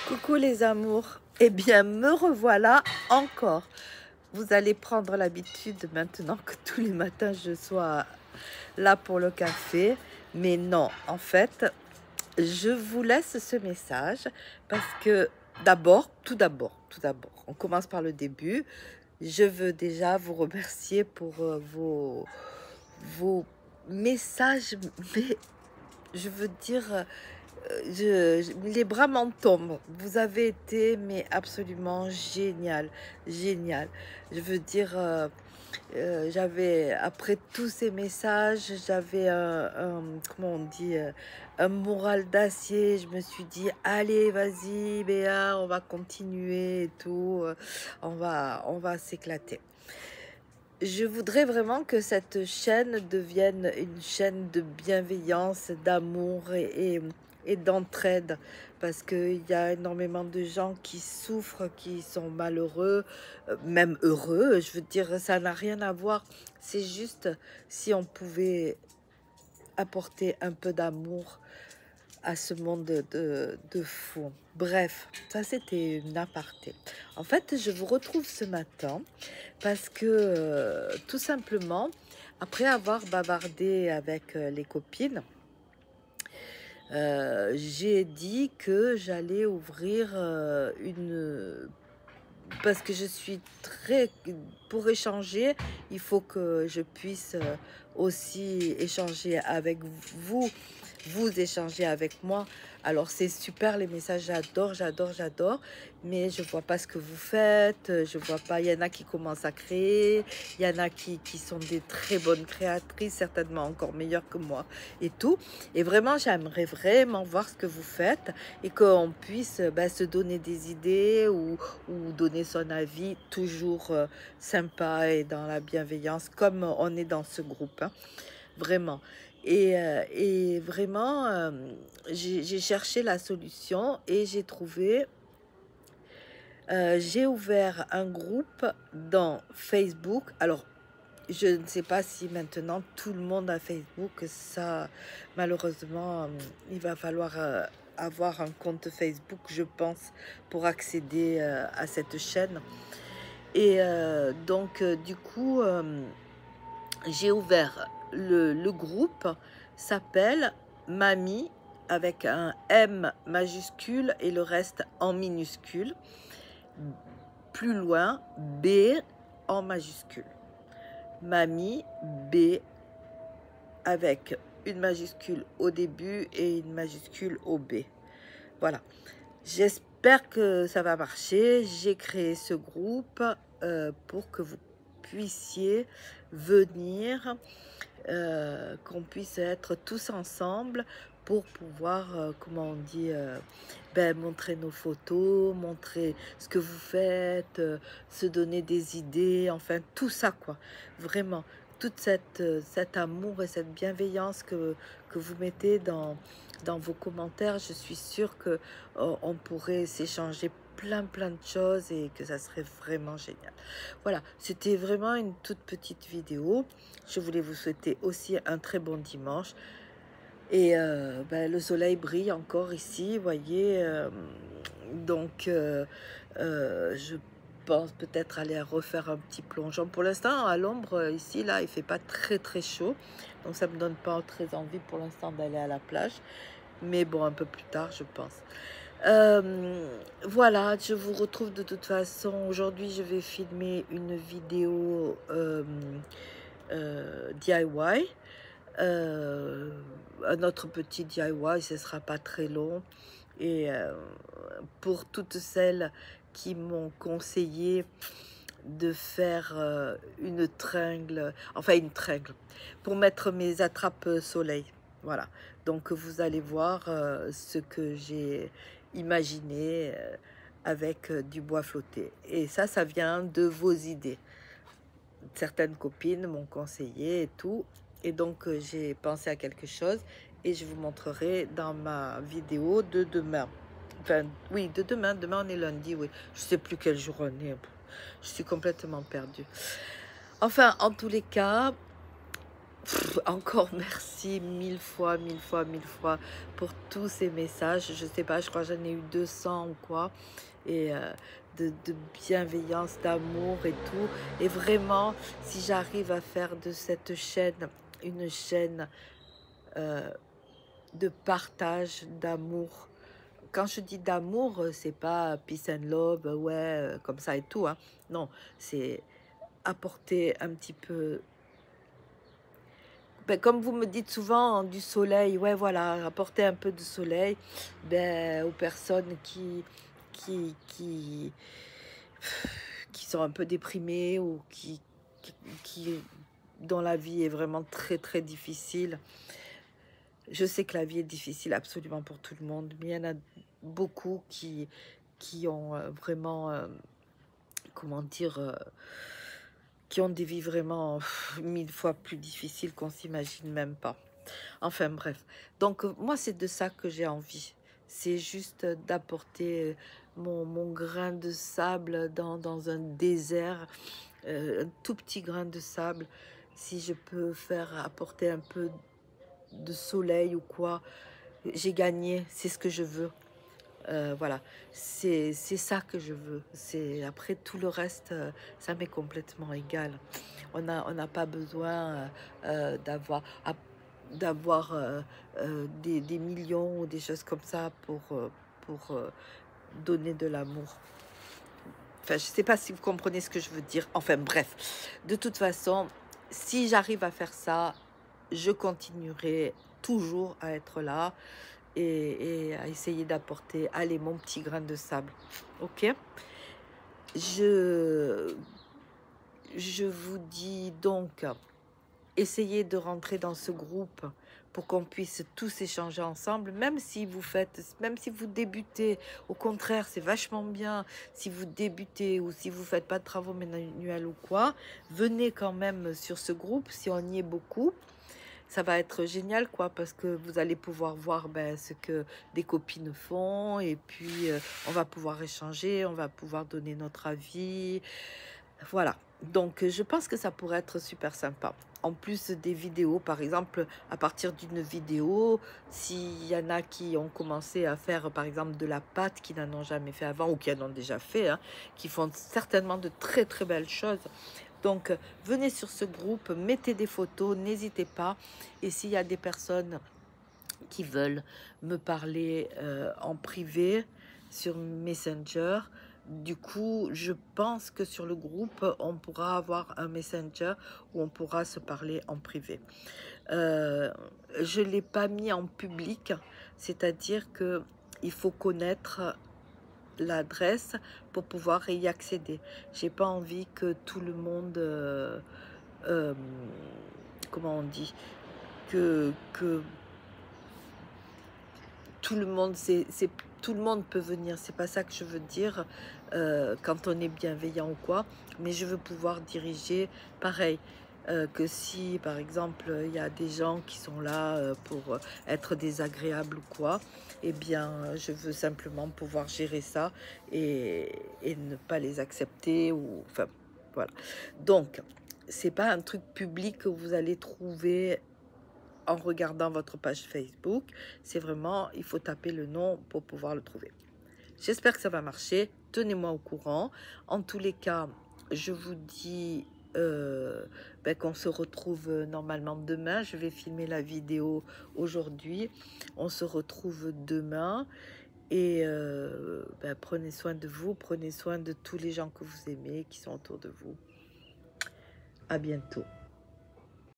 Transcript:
Coucou les amours, eh bien me revoilà encore. Vous allez prendre l'habitude maintenant que tous les matins je sois là pour le café. Mais non, en fait, je vous laisse ce message parce que tout d'abord, on commence par le début. Je veux déjà vous remercier pour vos messages, mais je veux dire, les bras m'en tombent. Vous avez été mais absolument génial, génial. Je veux dire, j'avais après tous ces messages, j'avais comment on dit, un moral d'acier. Je me suis dit, allez, vas-y, Béa, on va continuer et tout, on va s'éclater. Je voudrais vraiment que cette chaîne devienne une chaîne de bienveillance, d'amour et d'entraide, parce qu'il y a énormément de gens qui souffrent, qui sont malheureux, même heureux. Je veux dire, ça n'a rien à voir. C'est juste si on pouvait apporter un peu d'amour à ce monde de fous. Bref, ça c'était une aparté. En fait, je vous retrouve ce matin parce que tout simplement, après avoir bavardé avec les copines, j'ai dit que j'allais ouvrir une... Parce que je suis très... Pour échanger, il faut que je puisse aussi échanger avec vous, vous échanger avec moi. Alors c'est super les messages, j'adore, j'adore, j'adore, mais je vois pas ce que vous faites, je vois pas, il y en a qui commencent à créer, il y en a qui sont des très bonnes créatrices, certainement encore meilleures que moi et tout. Et vraiment, j'aimerais vraiment voir ce que vous faites et qu'on puisse se donner des idées ou donner son avis, toujours sympa et dans la bienveillance, comme on est dans ce groupe, hein, vraiment. Et vraiment, j'ai cherché la solution et j'ai trouvé, j'ai ouvert un groupe dans Facebook. Alors, je ne sais pas si maintenant tout le monde a Facebook, ça, malheureusement, il va falloir avoir un compte Facebook, je pense, pour accéder à cette chaîne. Et donc, du coup, j'ai ouvert le groupe, s'appelle Mamie, avec un M majuscule et le reste en minuscule. Plus loin, B en majuscule. Mamie B avec une majuscule au début et une majuscule au B. Voilà. J'espère que ça va marcher. J'ai créé ce groupe pour que vous puissiez venir, qu'on puisse être tous ensemble pour pouvoir, comment on dit, montrer nos photos, montrer ce que vous faites, se donner des idées, enfin tout ça quoi, vraiment. Toute cet amour et cette bienveillance que vous mettez dans vos commentaires, je suis sûre que on pourrait s'échanger plein de choses et que ça serait vraiment génial. Voilà, c'était vraiment une toute petite vidéo. Je voulais vous souhaiter aussi un très bon dimanche. Et le soleil brille encore ici, vous voyez. Donc, je pense peut-être aller refaire un petit plongeon. Pour l'instant, à l'ombre, ici, là, il fait pas très chaud. Donc, ça me donne pas très envie pour l'instant d'aller à la plage. Mais bon, un peu plus tard, je pense. Voilà, je vous retrouve de toute façon. Aujourd'hui, je vais filmer une vidéo DIY. Un autre petit DIY, ce sera pas très long. Et pour toutes celles qui m'ont conseillé de faire une tringle, enfin une tringle, pour mettre mes attrapes soleil. Voilà, donc vous allez voir ce que j'ai imaginé avec du bois flotté. Et ça vient de vos idées. Certaines copines m'ont conseillé et tout. Et donc, j'ai pensé à quelque chose et je vous montrerai dans ma vidéo de demain. Enfin, oui, de demain. Demain, on est lundi, oui. Je sais plus quel jour on est. Je suis complètement perdue. Enfin, en tous les cas, Encore merci mille fois, mille fois, mille fois pour tous ces messages. Je sais pas, je crois que j'en ai eu 200 ou quoi. Et de bienveillance, d'amour et tout. Et vraiment, si j'arrive à faire de cette chaîne une chaîne euh, de partage, d'amour. Quand je dis d'amour, c'est pas peace and love, ouais, comme ça et tout, hein. Non, c'est apporter un petit peu, ben, comme vous me dites souvent, du soleil, ouais, voilà, apporter un peu de soleil, ben, aux personnes qui, qui, qui sont un peu déprimées ou qui, dont la vie est vraiment très, très difficile. Je sais que la vie est difficile absolument pour tout le monde, mais il y en a beaucoup qui ont vraiment, comment dire, qui ont des vies vraiment mille fois plus difficiles qu'on s'imagine même pas. Enfin bref, donc moi c'est de ça que j'ai envie. C'est juste d'apporter mon grain de sable dans un désert, un tout petit grain de sable. Si je peux faire apporter un peu de soleil ou quoi, j'ai gagné, c'est ce que je veux. Voilà, c'est ça que je veux. C'est après tout le reste, ça m'est complètement égal. On n'a pas besoin d'avoir des millions ou des choses comme ça pour donner de l'amour. Enfin, je sais pas si vous comprenez ce que je veux dire. Enfin, bref. De toute façon, si j'arrive à faire ça, je continuerai toujours à être là et à essayer d'apporter, allez, mon petit grain de sable. Ok? Je, je vous dis donc, essayez de rentrer dans ce groupe pour qu'on puisse tous échanger ensemble, même si vous faites, même si vous débutez, au contraire, c'est vachement bien si vous débutez ou si vous faites pas de travaux manuels ou quoi, venez quand même sur ce groupe si on y est beaucoup. Ça va être génial, quoi, parce que vous allez pouvoir voir ben, ce que des copines font, et puis on va pouvoir échanger, on va pouvoir donner notre avis. Voilà, donc je pense que ça pourrait être super sympa. En plus des vidéos, par exemple, à partir d'une vidéo, s'il y en a qui ont commencé à faire, par exemple, de la pâte, qui n'en ont jamais fait avant, ou qui en ont déjà fait, hein, qui font certainement de très très belles choses. Donc, venez sur ce groupe, mettez des photos, n'hésitez pas. Et s'il y a des personnes qui veulent me parler en privé sur Messenger, du coup, je pense que sur le groupe, on pourra avoir un Messenger où on pourra se parler en privé. Je ne l'ai pas mis en public, c'est-à-dire que il faut connaître l'adresse pour pouvoir y accéder. J'ai pas envie que tout le monde, euh, comment on dit, que tout le monde, tout le monde peut venir. C'est pas ça que je veux dire quand on est bienveillant ou quoi. Mais je veux pouvoir diriger, pareil. Que si par exemple il y a des gens qui sont là pour être désagréables ou quoi, eh bien je veux simplement pouvoir gérer ça et ne pas les accepter ou enfin voilà. Donc c'est pas un truc public que vous allez trouver en regardant votre page Facebook. C'est vraiment, il faut taper le nom pour pouvoir le trouver. J'espère que ça va marcher. Tenez-moi au courant. En tous les cas, je vous dis ben, qu'on se retrouve normalement demain. Je vais filmer la vidéo aujourd'hui. On se retrouve demain. Et ben, prenez soin de vous. Prenez soin de tous les gens que vous aimez, qui sont autour de vous. À bientôt.